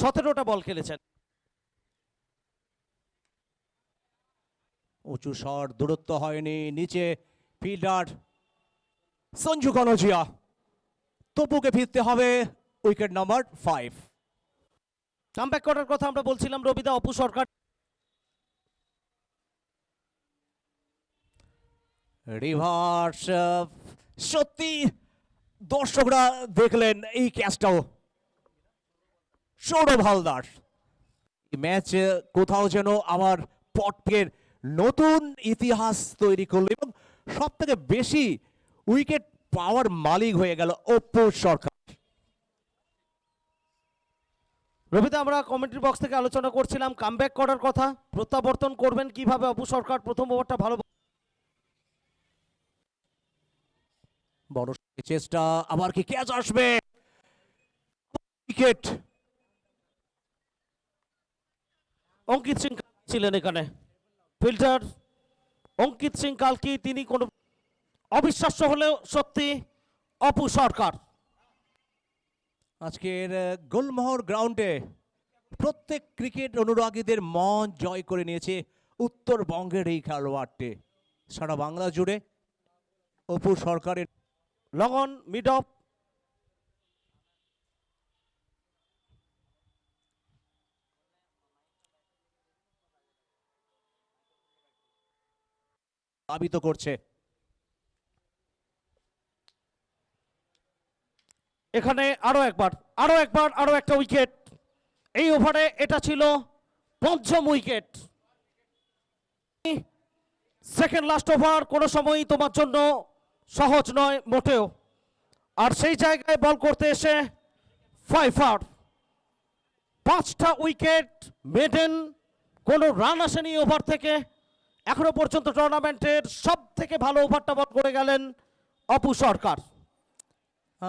17টা বল খেলেছেন। উঁচু শট, দূরত্ব হয়নি, নিচে ফিল্ডার সঞ্জু কনজিয়া। তপুকে ফিরতে হবে। Wicket number 5। কামব্যাক করার কথা আমরা বলছিলাম রবিদা, অপু সরকার। রিভার্স, সত্যি দর্শকরা দেখলেন এই ক্যাচটাও। সৌরভ হালদার ম্যাচ কোথাও যেন আমার পটের নতুন ইতিহাস তৈরি করলো এবং সব থেকে বেশি উইকেট পাওয়ার মালিক হয়ে গেল অপু সরকার। রবিদা, আমরা কমেন্ট্রি বক্স থেকে আলোচনা করছিলাম কামব্যাক করার কথা, প্রত্যাবর্তন করবেন কিভাবে অপু সরকার। প্রথম ওভারটা ভালো, বড় চেষ্টা, আবার কি ক্যাচ আসবে? উইকেট। অঙ্কিত সিং ছিলেন এখানে ফিল্ডার। অঙ্কিত সিং কালকি, তিনি কোনো অবিশ্বাস্য হলেও সত্যি অপু সরকার। আজকের গুলমোহর গ্রাউন্ডে প্রত্যেক ক্রিকেট অনুরাগীদের মন জয় করে নিয়েছে উত্তরবঙ্গের এই খেলোয়াড়টি। সারা বাংলা জুড়ে অপু সরকারের লং অন, মিড অফ। প্লাবিত করছে। এখানে আরো একটা উইকেট এই ওভারে। এটা ছিল পঞ্চম উইকেট। সেকেন্ড লাস্ট ওভার কোনো সময়ই তোমার জন্য সহজ নয় মোটেও। আর সেই জায়গায় বল করতে এসে 5 আউট, 5টা উইকেট মেডেন, কোনো রান আসেনি ওভার থেকে। এখনো পর্যন্ত টুর্নামেন্টের সব থেকে ভালো ওভারটা বল করে গেলেন অপু সরকার।